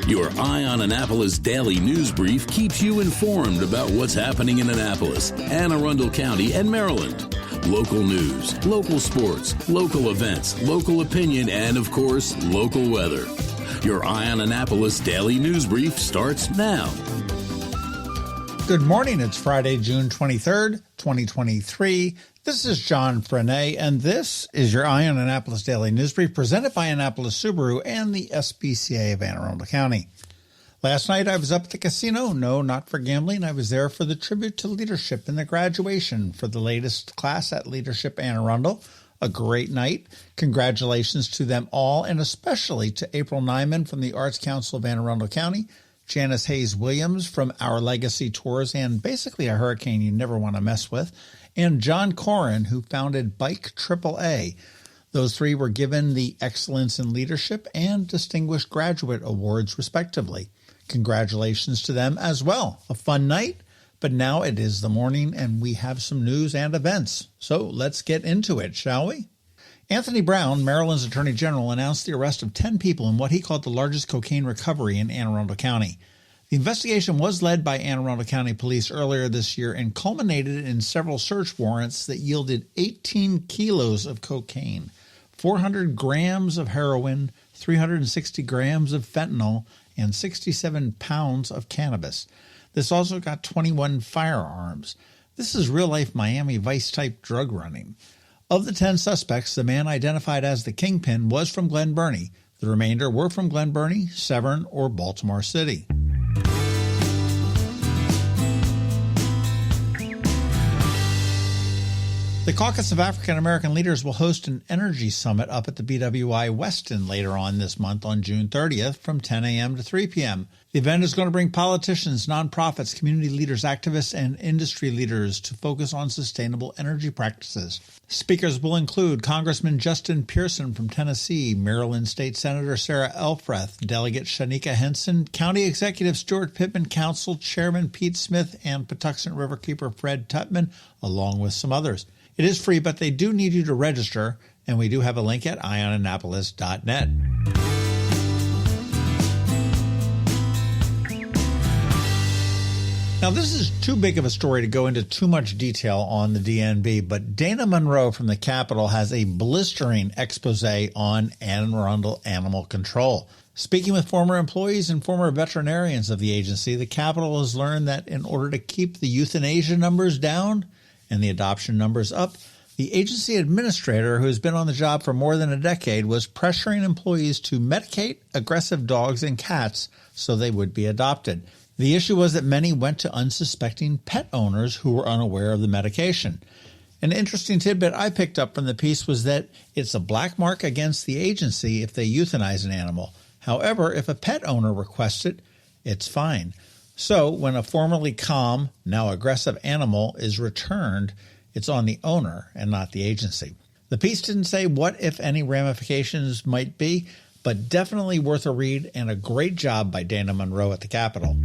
Your Eye on Annapolis daily news brief keeps you informed about what's happening in Annapolis, Anne Arundel County, and Maryland. Local news, local sports, local events, local opinion, and, of course, local weather. Your Eye on Annapolis daily news brief starts now. Good morning. It's Friday, June 23rd, 2023. This is John Frenaye, and this is your Eye on Annapolis Daily News Brief presented by Annapolis Subaru and the SPCA of Anne Arundel County. Last night I was up at the casino. No, not for gambling. I was there for the tribute to leadership and the graduation for the latest class at Leadership Anne Arundel. A great night. Congratulations to them all, and especially to April Nyman from the Arts Council of Anne Arundel County, Janice Hayes-Williams from Our Legacy Tours and basically a hurricane you never want to mess with, and John Corin, who founded Bike AAA. Those three were given the Excellence in Leadership and Distinguished Graduate Awards, respectively. Congratulations to them as well. A fun night, but now it is the morning and we have some news and events. So let's get into it, shall we? Anthony Brown, Maryland's Attorney General, announced the arrest of 10 people in what he called the largest cocaine recovery in Anne Arundel County. The investigation was led by Anne Arundel County Police earlier this year and culminated in several search warrants that yielded 18 kilos of cocaine, 400 grams of heroin, 360 grams of fentanyl, and 67 pounds of cannabis. This also got 21 firearms. This is real-life Miami Vice-type drug running. Of the 10 suspects, the man identified as the kingpin was from Glen Burnie. The remainder were from Glen Burnie, Severn, or Baltimore City. The Caucus of African American Leaders will host an energy summit up at the BWI Westin later on this month on June 30th from 10 a.m. to 3 p.m. The event is going to bring politicians, nonprofits, community leaders, activists, and industry leaders to focus on sustainable energy practices. Speakers will include Congressman Justin Pearson from Tennessee, Maryland State Senator Sarah Elfreth, Delegate Shanika Henson, County Executive Stuart Pittman, Council Chairman Pete Smith, and Patuxent Riverkeeper Fred Tutman, along with some others. It is free, but they do need you to register, and we do have a link at eyeonannapolis.net. Now, this is too big of a story to go into too much detail on the DNB, but Dana Monroe from the Capitol has a blistering expose on Anne Arundel animal control. Speaking with former employees and former veterinarians of the agency, the Capitol has learned that in order to keep the euthanasia numbers down and the adoption numbers up, the agency administrator, who has been on the job for more than a decade, was pressuring employees to medicate aggressive dogs and cats so they would be adopted. The issue was that many went to unsuspecting pet owners who were unaware of the medication. An interesting tidbit I picked up from the piece was that it's a black mark against the agency if they euthanize an animal. However, if a pet owner requests it, it's fine. So when a formerly calm, now aggressive animal is returned, it's on the owner and not the agency. The piece didn't say what, if any, ramifications might be, but definitely worth a read and a great job by Dana Monroe at the Capitol.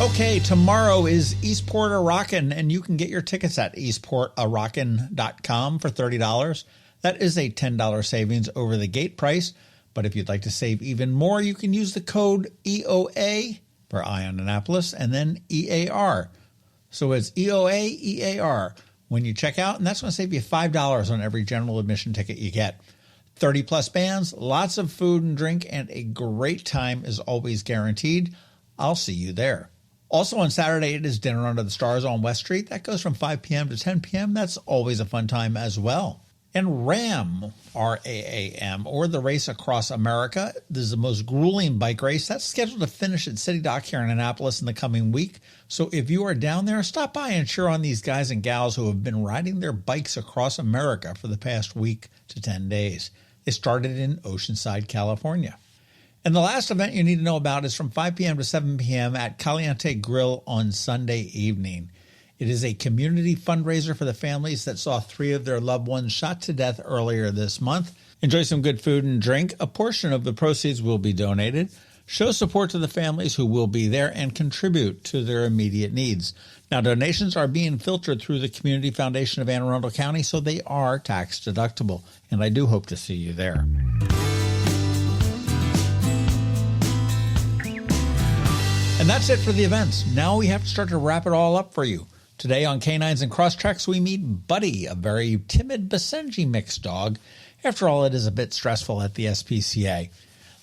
Okay, tomorrow is Eastport Ropckin, and you can get your tickets at eastportropckin.com for $30. That is a $10 savings over the gate price. But if you'd like to save even more, you can use the code EOA for Eye on Annapolis and then EAR. So it's EOAEAR when you check out, and that's going to save you $5 on every general admission ticket you get. 30-plus bands, lots of food and drink, and a great time is always guaranteed. I'll see you there. Also on Saturday, it is Dinner Under the Stars on West Street. That goes from 5 p.m. to 10 p.m. That's always a fun time as well. And RAAM, R-A-A-M, or the Race Across America. This is the most grueling bike race. That's scheduled to finish at City Dock here in Annapolis in the coming week. So if you are down there, stop by and cheer on these guys and gals who have been riding their bikes across America for the past week to 10 days. It started in Oceanside, California. And the last event you need to know about is from 5 p.m. to 7 p.m. at Caliente Grill on Sunday evening. It is a community fundraiser for the families that saw 3 of their loved ones shot to death earlier this month. Enjoy some good food and drink. A portion of the proceeds will be donated Show support to the families who will be there and contribute to their immediate needs. Now, donations are being filtered through the Community Foundation of Anne Arundel County, so they are tax deductible, and I do hope to see you there. And that's it for the events. Now we have to start to wrap it all up for you. Today on Canines and Crosstracks, we meet Buddy, a very timid Basenji mixed dog. After all, it is a bit stressful at the SPCA.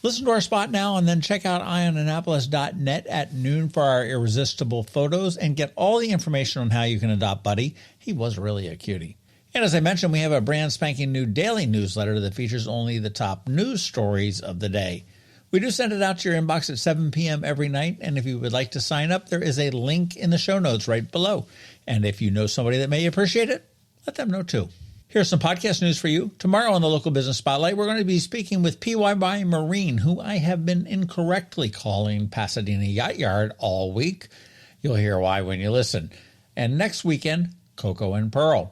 Listen to our spot now and then check out eyeonannapolis.net at noon for our irresistible photos and get all the information on how you can adopt Buddy. He was really a cutie. And as I mentioned, we have a brand spanking new daily newsletter that features only the top news stories of the day. We do send it out to your inbox at 7 p.m. every night, and if you would like to sign up, there is a link in the show notes right below. And if you know somebody that may appreciate it, let them know too. Here's some podcast news for you. Tomorrow on the Local Business Spotlight, we're going to be speaking with PYY Marine, who I have been incorrectly calling Pasadena Yacht Yard all week. You'll hear why when you listen. And next weekend, Coco and Pearl.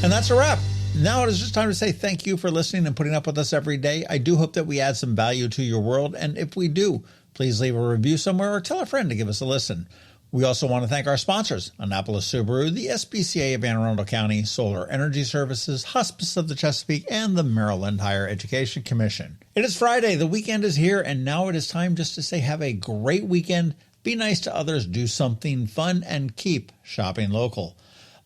And that's a wrap. Now it is just time to say thank you for listening and putting up with us every day. I do hope that we add some value to your world. And if we do, please leave a review somewhere or tell a friend to give us a listen. We also want to thank our sponsors, Annapolis Subaru, the SPCA of Anne Arundel County, Solar Energy Services, Hospice of the Chesapeake, and the Maryland Higher Education Commission. It is Friday, the weekend is here, and now it is time just to say have a great weekend, be nice to others, do something fun, and keep shopping local.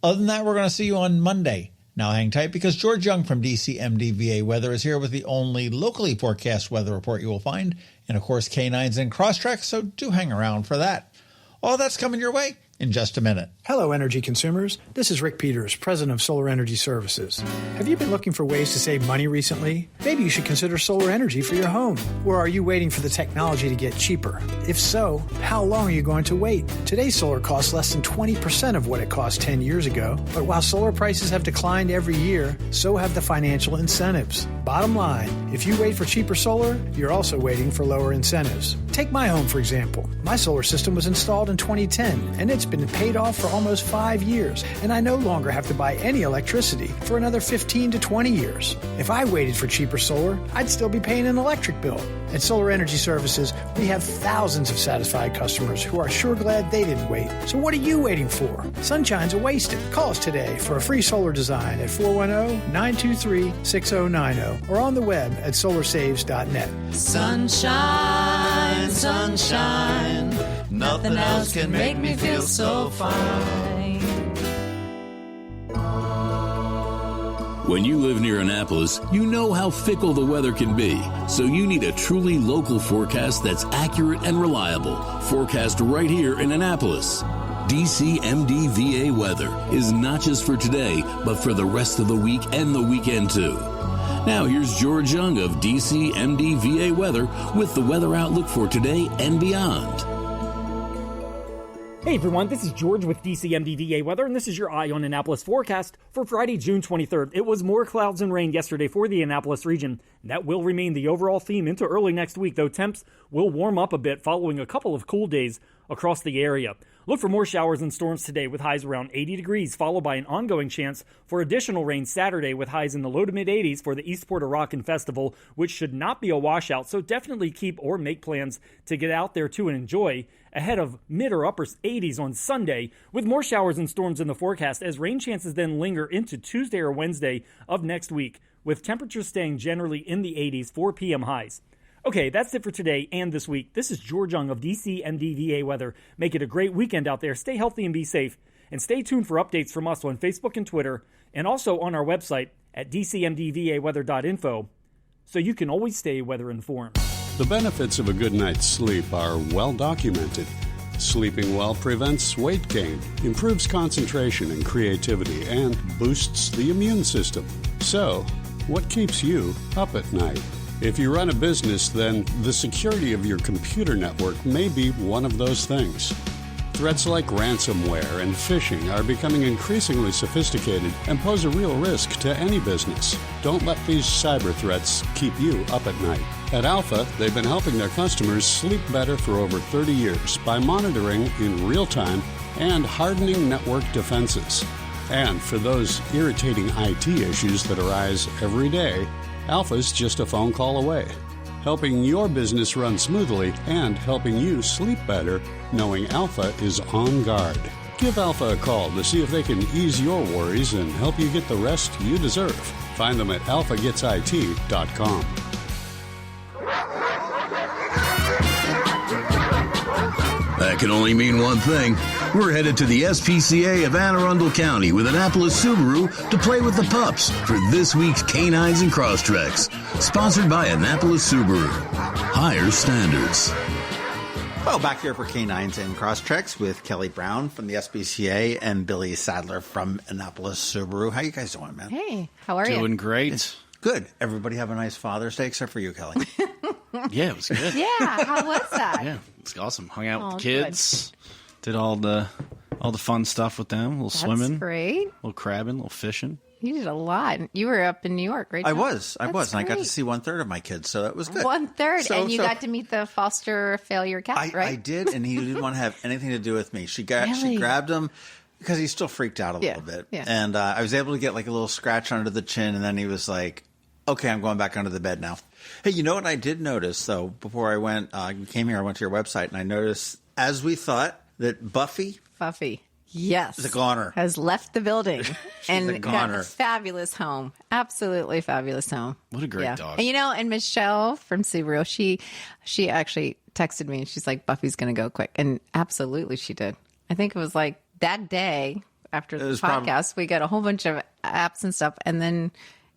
Other than that, we're going to see you on Monday. Now hang tight because George Young from DCMDVA Weather is here with the only locally forecast weather report you will find, and of course Canines and Crosstracks, so do hang around for that. All that's coming your way in just a minute. Hello, energy consumers. This is Rick Peters, president of Solar Energy Services. Have you been looking for ways to save money recently? Maybe you should consider solar energy for your home. Or are you waiting for the technology to get cheaper? If so, how long are you going to wait? Today's solar costs less than 20% of what it cost 10 years ago. But while solar prices have declined every year, so have the financial incentives. Bottom line, if you wait for cheaper solar, you're also waiting for lower incentives. Take my home, for example. My solar system was installed in 2010, and it's been paid off for almost 5 years, and I no longer have to buy any electricity for another 15 to 20 years. If I waited for cheaper solar, I'd still be paying an electric bill. At Solar Energy Services, we have thousands of satisfied customers who are sure glad they didn't wait. So what are you waiting for? Sunshine's a wasted. Call us today for a free solar design at 410-923-6090 or on the web at solarsaves.net. Sunshine, sunshine, nothing else can make me feel so fine. When you live near Annapolis, you know how fickle the weather can be. So you need a truly local forecast that's accurate and reliable. Forecast right here in Annapolis. DCMDVA Weather is not just for today, but for the rest of the week and the weekend too. Now here's George Young of DCMDVA Weather with the weather outlook for today and beyond. Hey everyone, this is George with DCMDVA Weather, and this is your Eye on Annapolis forecast for Friday, June 23rd. It was more clouds and rain yesterday for the Annapolis region. That will remain the overall theme into early next week, though temps will warm up a bit following a couple of cool days across the area. Look for more showers and storms today with highs around 80 degrees, followed by an ongoing chance for additional rain Saturday with highs in the low to mid-80s for the Eastport Ropckin Festival, which should not be a washout, so definitely keep or make plans to get out there too and enjoy, ahead of mid or upper 80s on Sunday, with more showers and storms in the forecast as rain chances then linger into Tuesday or Wednesday of next week, with temperatures staying generally in the 80s for PM highs. Okay, that's it for today and this week. This is George Young of DCMDVA Weather. Make it a great weekend out there. Stay healthy and be safe. And stay tuned for updates from us on Facebook and Twitter, and also on our website at dcmdvaweather.info, so you can always stay weather informed. The benefits of a good night's sleep are well documented. Sleeping well prevents weight gain, improves concentration and creativity, and boosts the immune system. So, what keeps you up at night? If you run a business, then the security of your computer network may be one of those things. Threats like ransomware and phishing are becoming increasingly sophisticated and pose a real risk to any business. Don't let these cyber threats keep you up at night. At Alpha, they've been helping their customers sleep better for over 30 years by monitoring in real time and hardening network defenses. And for those irritating IT issues that arise every day, Alpha's just a phone call away. Helping your business run smoothly and helping you sleep better, knowing Alpha is on guard. Give Alpha a call to see if they can ease your worries and help you get the rest you deserve. Find them at alphagetsit.com. That can only mean one thing. We're headed to the SPCA of Anne Arundel County with Annapolis Subaru to play with the pups for this week's Canines and Crosstreks. Sponsored by Annapolis Subaru. Higher standards. Well, back here for Canines and Crosstreks with Kelly Brown from the SPCA and Billy Sadler from Annapolis Subaru. How you guys doing, man? Hey, how are you? Doing great. Good. Everybody have a nice Father's Day except for you, Kelly. Yeah, it was good. Yeah, how was that? Yeah, it's awesome. Hung out with the kids. Did all the fun stuff with them. A little swimming. That's great. A little crabbing, a little fishing. You did a lot. You were up in New York, right? I was. And I got to great. see 1/3 of my kids, so that was good. 1/3, So- and you got to meet the foster failure cat, right? I did, and he didn't want to have anything to do with me. She Really? grabbed him because he's still freaked out a little bit. Yeah. And I was able to get like a little scratch under the chin, and then he was like, okay, I'm going back under the bed now. Hey, you know what I did notice, though, before I came here, I went to your website, and I noticed, as we thought, that Buffy Yes. is a goner. Has left the building and a got goner. a fabulous home. Absolutely fabulous home. What a great dog. And, and Michelle from Subaru, she actually texted me and she's like, Buffy's going to go quick. And absolutely she did. I think it was like that day after the podcast, we got a whole bunch of apps and stuff and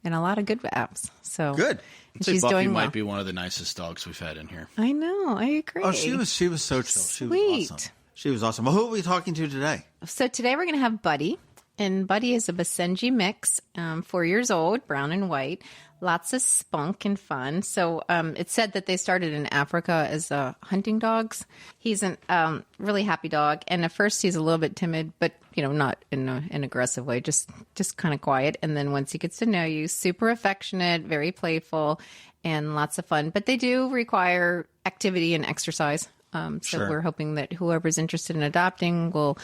a lot of good apps. So Good. I'd say she's Buffy doing might well. be one of the nicest dogs we've had in here. I know. I agree. Oh, she was so chill. She was awesome. She was awesome. Well, who are we talking to today? So today we're going to have Buddy. And Buddy is a Basenji mix, 4 years old, brown and white. Lots of spunk and fun. So it's said that they started in Africa as hunting dogs. He's a really happy dog. And at first he's a little bit timid, but, not in an aggressive way, just kind of quiet. And then once he gets to know you, super affectionate, very playful, and lots of fun. But they do require activity and exercise. So we're hoping that whoever's interested in adopting will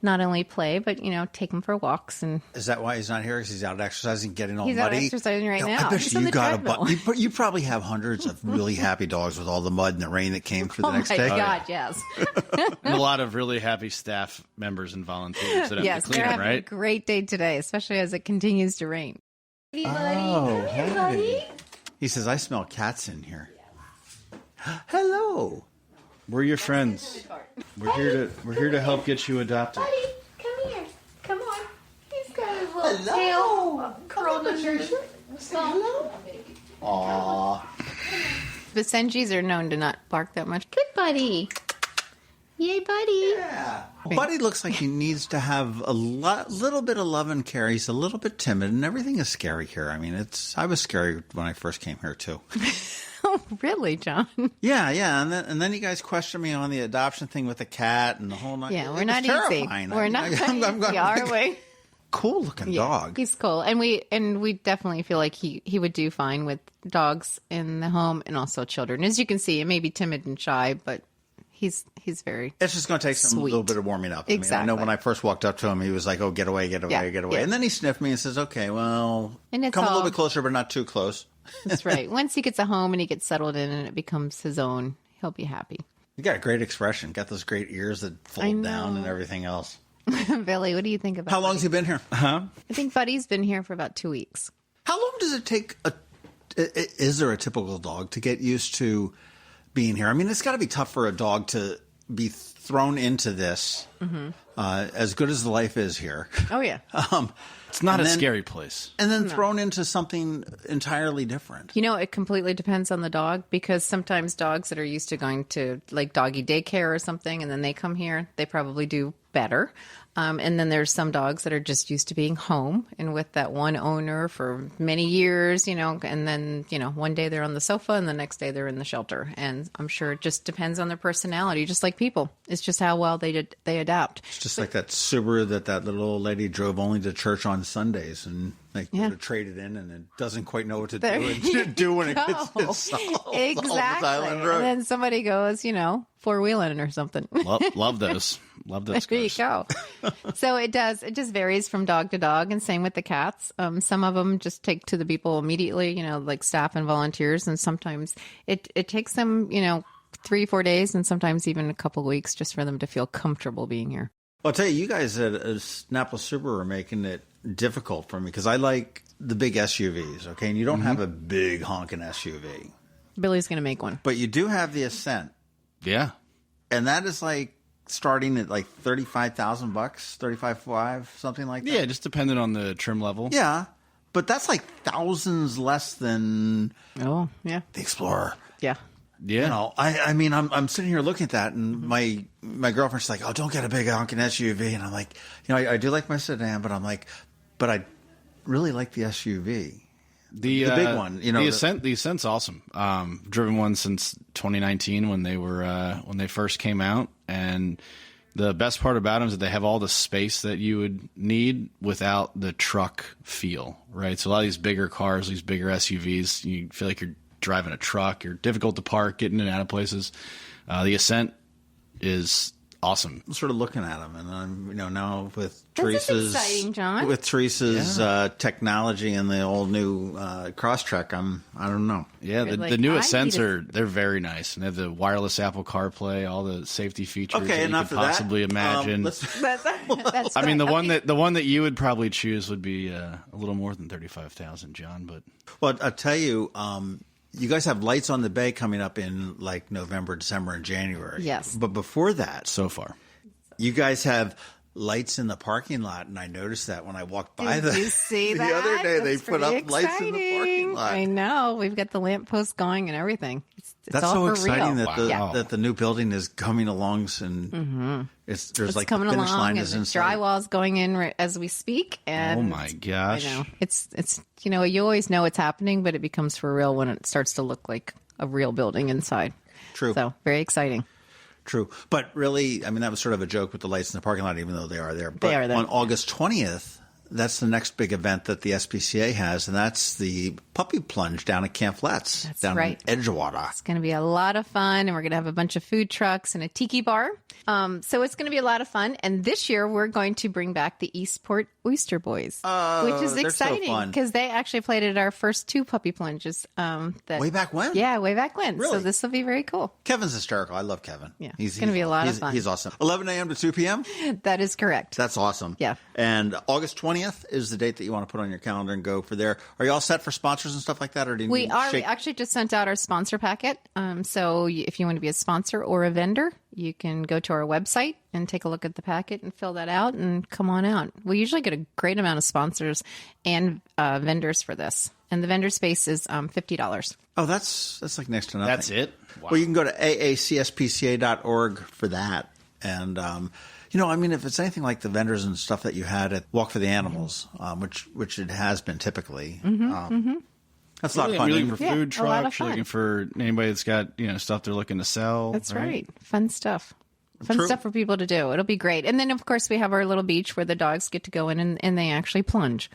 not only play, but, take him for walks. And Is that why he's not here? Because he's out exercising, getting all he's muddy? out exercising right now. I bet He's on you the got treadmill. you probably have hundreds of really happy dogs with all the mud and the rain that came through the next day. Oh, my God, yes. And a lot of really happy staff members and volunteers that have Yes, to they're clean it, having a right? great day today, especially as it continues to rain. Oh, hey. He says, I smell cats in here. Hello. We're your friends. We're here to help get you adopted. Buddy, come here. Come on. He's got his little tail curled under his thumb. Aww. Basenjis are known to not bark that much. Good buddy. Yay, buddy. Yeah. Buddy looks like he needs to have a little bit of love and care. He's a little bit timid, and everything is scary here. I mean, I was scary when I first came here, too. Oh, really, John? Yeah. And then you guys questioned me on the adoption thing with the cat and the whole night. Yeah, It we're was not easy. terrifying. We're not I'm easy, are we? Cool looking dog. He's cool, and we definitely feel like he would do fine with dogs in the home and also children. As you can see, he may be timid and shy, but he's very. It's just going to take some little bit of warming up. Exactly. I know when I first walked up to him, he was like, "Oh, get away, get away, Yeah, get away," yeah. and then he sniffed me and says, "Okay, well, And it's come a little all- bit closer, but not too close." That's right. Once he gets a home and he gets settled in and it becomes his own, he'll be happy. You got a great expression. Got those great ears that I fold know. down and everything else. Billy, what do you think about How long's he been here? I think Buddy's been here for about 2 weeks. How long does it take? Is there a typical dog to get used to being here? I mean, it's got to be tough for a dog to be thrown into this. As good as the life is here, Oh, yeah. It's not And a then- scary place. and then thrown into something entirely different. It completely depends on the dog because sometimes dogs that are used to going to like doggy daycare or something and then they come here, they probably do better. And then there's some dogs that are just used to being home and with that one owner for many years, and then, one day they're on the sofa and the next day they're in the shelter. And I'm sure it just depends on their personality, just like people. It's just how well they adapt. It's just like that Subaru that little old lady drove only to church on Sundays, and Like, Yeah. to trade it in, and it doesn't quite know what to There do you and do when it go. gets installed. Exactly. Island Road. And then somebody goes, four-wheeling or something. Love those. Love those. There you go. So it just varies from dog to dog, and same with the cats. Some of them just take to the people immediately, like staff and volunteers, and sometimes it takes them, 3-4 days, and sometimes even a couple of weeks just for them to feel comfortable being here. Well, I'll tell you guys at Annapolis Subaru are making it difficult for me because I like the big SUVs, okay? And you don't have a big honking SUV. Billy's going to make one. But you do have the Ascent. Yeah. And that is like starting at like $35,000, $35,500, something like that. Yeah, just depending on the trim level. Yeah. But that's like thousands less than Oh, yeah. the Explorer. Yeah. Yeah. I mean, I'm sitting here looking at that, and my girlfriend's like, "Oh, don't get a big honking SUV." And I'm like, I do like my sedan, but I'm like, but I really like the SUV, the big one. The Ascent's awesome. Driven one since 2019 when they first came out, and the best part about them is that they have all the space that you would need without the truck feel, right? So a lot of these bigger cars, these bigger SUVs, you feel like you're driving a truck. You're difficult to park, getting in and out of places. The Ascent is awesome. I'm sort of looking at them, and I'm now with This is exciting, John. With Teresa's technology and the old new Crosstrek. I don't know. Yeah, the new Ascents they're very nice, and they have the wireless Apple CarPlay, all the safety features that you could possibly imagine. That's I mean, the one that you would probably choose would be a little more than 35,000, John. But I'll tell you. You guys have Lights on the Bay coming up in like November, December, and January. Yes. But before that, so far, you guys have lights in the parking lot, and I noticed that when I walked by Did you see the that? other day. That's They put up lights in the parking lot. I know. We've got the lampposts going and everything. It's That's all so for exciting real. that the new building is coming along, and there's like coming the finish along, line and is the inside. drywall's going in as we speak. And oh my gosh, I know it's you always know it's happening, but it becomes for real when it starts to look like a real building inside. True. So very exciting. True. But really, I mean, that was sort of a joke with the lights in the parking lot, even though they are there. But they are there. On August 20th, that's the next big event that the SPCA has, and that's the puppy plunge down at Camp Flats. That's down right. in Edgewater. It's going to be a lot of fun, and we're going to have a bunch of food trucks and a tiki bar. So it's going to be a lot of fun. And this year, we're going to bring back the Eastport Oyster Boys, which is they're so exciting fun. because they actually played at our first 2 puppy plunges. Way back when? Yeah, way back when. Really? So this will be very cool. Kevin's hysterical. I love Kevin. Yeah, it's going to be a lot of fun. He's awesome. 11 a.m. to 2 p.m.? That is correct. That's awesome. Yeah. And August 20th is the date that you want to put on your calendar and go for there. Are you all set for sponsors and stuff like that? Or do you We need are. shake- We actually just sent out our sponsor packet. So if you want to be a sponsor or a vendor, you can go to our website and take a look at the packet and fill that out and come on out. We usually get a great amount of sponsors and vendors for this. And the vendor space is $50. Oh, that's like next to nothing. that's it. Wow. Well, you can go to aacspca.org for that. And, I mean, if it's anything like the vendors and stuff that you had at Walk for the Animals, which it has been typically, that's a lot of fun. You're looking for Yeah, food a lot of trucks. You're fun. looking for anybody that's got stuff they're looking to sell. That's right. Fun stuff. Fun True. stuff for people to do. It'll be great. And then, of course, we have our little beach where the dogs get to go in and they actually plunge.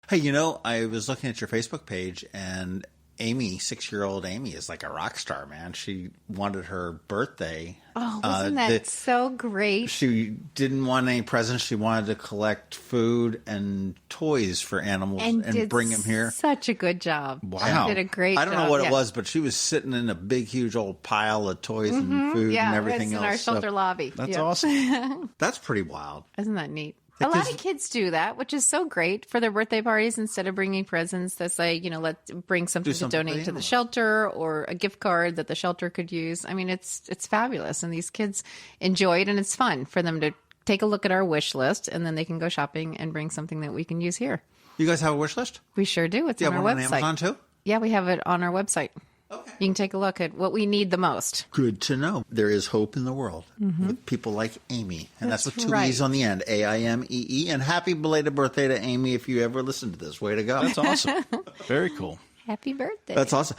Hey, I was looking at your Facebook page, and Amy, 6-year-old Amy, is like a rock star, man. She wanted her birthday. Oh, wasn't that so great? She didn't want any presents. She wanted to collect food and toys for animals and bring them here. Such a good job. Wow. She did a great job. I don't know what Yeah. it was, but she was sitting in a big, huge old pile of toys and food and everything it's else. in our shelter lobby. That's Yeah. awesome. That's pretty wild. Isn't that neat? A lot of kids do that, which is so great for their birthday parties. Instead of bringing presents, they say, let's bring something to donate to the shelter or a gift card that the shelter could use. I mean, it's fabulous. And these kids enjoy it, and it's fun for them to take a look at our wish list, and then they can go shopping and bring something that we can use here. You guys have a wish list? We sure do. It's Do you on have our one website. on Amazon too? Yeah, we have it on our website. Okay. You can take a look at what we need the most. Good to know. There is hope in the world with people like Amy. And that's with 2 right. E's on the end, AIMEE. And happy belated birthday to Amy if you ever listen to this. Way to go. That's awesome. Very cool. Happy birthday. That's awesome.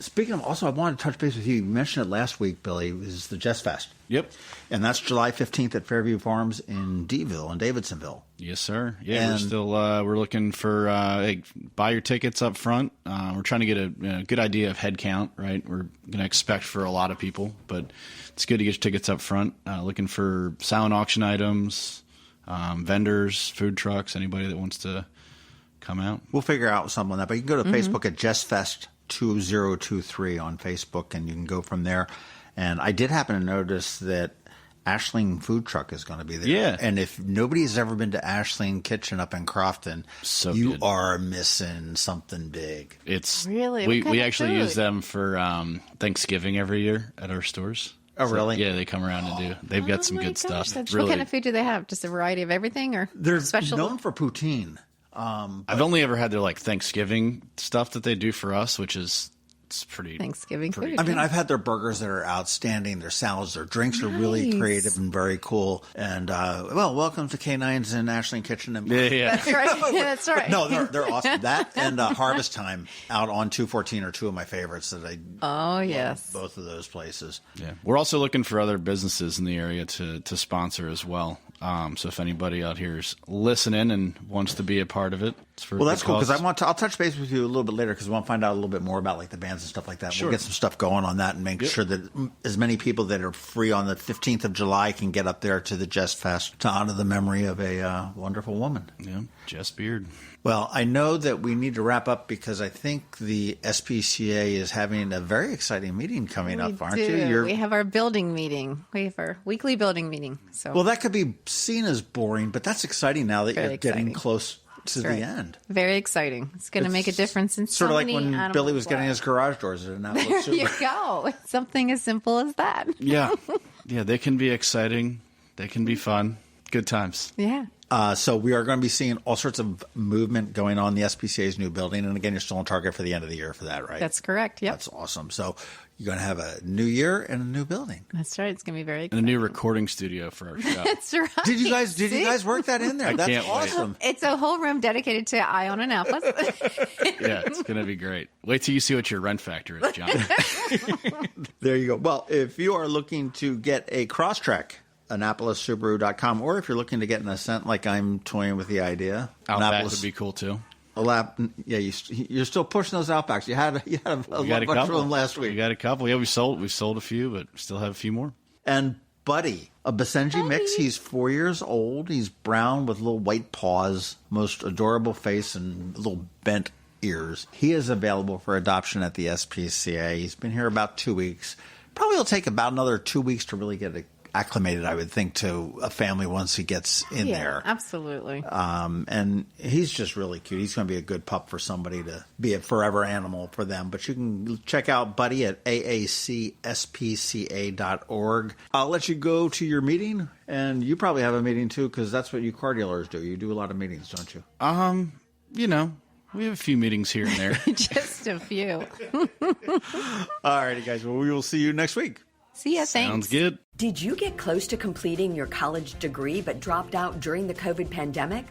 Speaking of, also, I wanted to touch base with you. You mentioned it last week, Billy, is the Jess Fest. Yep. And that's July 15th at Fairview Farms in Deville and Davidsonville. Yes, sir. Yeah, we're still we're looking for hey, buy your tickets up front. We're trying to get a good idea of head count, right? We're going to expect for a lot of people, but it's good to get your tickets up front. Looking for silent auction items, vendors, food trucks, anybody that wants to come out. We'll figure out something on that, but you can go to Facebook at Jess Fest 2023 on Facebook, and you can go from there. And I did happen to notice that Ashling Food Truck is going to be there. Yeah. And if nobody's ever been to Ashling Kitchen up in Crofton, you are missing something big. It's really we actually use them for Thanksgiving every year at our stores. Oh, really? Yeah, they come around and do. They've got some good stuff. What kind of food do they have? Just a variety of everything, or they're special? known for poutine. I've only ever had their like Thanksgiving stuff that they do for us, which is pretty Thanksgiving food. I mean, I've had their burgers that are outstanding. Their salads, their drinks are really creative and very cool. And welcome to K9's in Ashling Kitchen. And yeah. That's right. That's right. No, they're awesome. That and Harvest Time out on 214 are two of my favorites that I. Oh yes, both of those places. Yeah, we're also looking for other businesses in the area to sponsor as well. So if anybody out here is listening and wants to be a part of it, it's for that's cool, because I'll touch base with you a little bit later, because we want to find out a little bit more about like the bands and stuff like that. Sure. We'll get some stuff going on that and make sure that as many people that are free on the 15th of July can get up there to the Jess Fest to honor the memory of a wonderful woman. Yeah, Jess Beard. Well, I know that we need to wrap up, because I think the SPCA is having a very exciting meeting coming up, aren't you? We have our building meeting. We have our weekly building meeting. So, well, that could be seen as boring, but that's exciting now that you're getting close to the end. Very exciting. It's going to make a difference in so many sort of like when Billy was getting his garage doors at Annapolis. There you go. Something as simple as that. Yeah. Yeah, they can be exciting. They can be fun. Good times. Yeah. So we are going to be seeing all sorts of movement going on in the SPCA's new building. And again, you're still on target for the end of the year for that, right? That's correct. Yep. That's awesome. So you're going to have a new year and a new building. That's right. It's going to be very exciting. And a new recording studio for our show. That's right. Did you guys work that in there? That's awesome. It's a whole room dedicated to Eye on Annapolis. Yeah, it's going to be great. Wait till you see what your rent factor is, John. There you go. Well, if you are looking to get a Crosstrek, AnnapolisSubaru.com, or if you're looking to get an Ascent, like I'm toying with the idea, Outback would be cool too. Yeah, you're still pushing those Outbacks. You had a bunch of them last week. We got a couple. Yeah, we sold a few, but still have a few more. And Buddy, a Basenji mix. He's 4 years old. He's brown with little white paws, most adorable face, and little bent ears. He is available for adoption at the SPCA. He's been here about 2 weeks. Probably will take about another 2 weeks to really get acclimated, I would think, to a family once he gets in there. Absolutely. And he's just really cute. He's going to be a good pup for somebody to be a forever animal for them. But you can check out Buddy at aacspca.org. I'll let you go to your meeting, and you probably have a meeting too, because that's what you car dealers do. You do a lot of meetings, don't you? We have a few meetings here and there. Just a few. All righty, guys. Well, we will see you next week. See ya. Thanks. Sounds good. Did you get close to completing your college degree but dropped out during the COVID pandemic?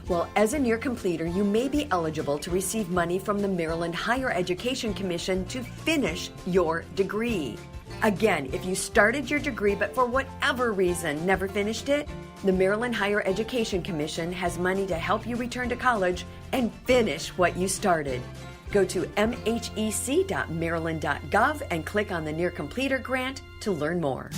Well, as a near completer, you may be eligible to receive money from the Maryland Higher Education Commission to finish your degree. Again, if you started your degree but for whatever reason never finished it, the Maryland Higher Education Commission has money to help you return to college and finish what you started. Go to mhec.maryland.gov and click on the Near Completer grant to learn more.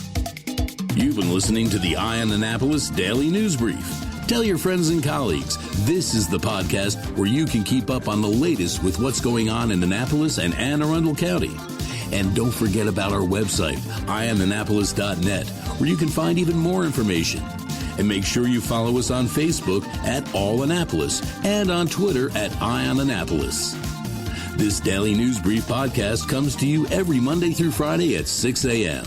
You've been listening to the Eye on Annapolis Daily News Brief. Tell your friends and colleagues, this is the podcast where you can keep up on the latest with what's going on in Annapolis and Anne Arundel County. And don't forget about our website, eyeonannapolis.net, where you can find even more information. And make sure you follow us on Facebook at All Annapolis and on Twitter at Eye on Annapolis. This Daily News Brief podcast comes to you every Monday through Friday at 6 a.m.